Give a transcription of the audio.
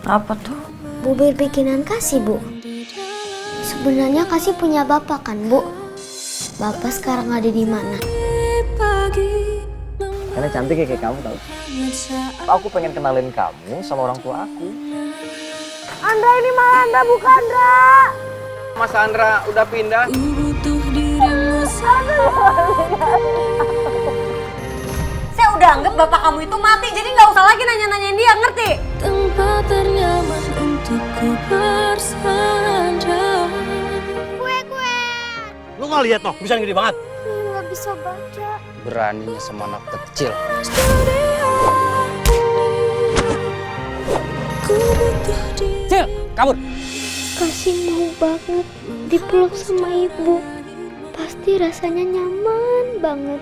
Apa tuh? Bubur bikinan Kasih, Bu. Sebenarnya Kasih punya bapak kan, Bu? Bapak sekarang ada di mana? Karena cantik ya kayak kamu tau. Aku pengen kenalin kamu sama orang tua aku. Andra, ini malah Andra, bukan Andra. Mas Andra udah pindah. Saya udah anggap bapak kamu itu mati, jadi nggak usah lagi nanya-nanyain dia, ngerti? Tempat ternyaman untukku bersandar. Kue. Lu nggak lihat noh, bisa gede banget. Nggak bisa baca. Beraninya sama anak kecil. Cil, kabur. Kasih mau banget dipeluk sama ibu. Pasti rasanya nyaman banget.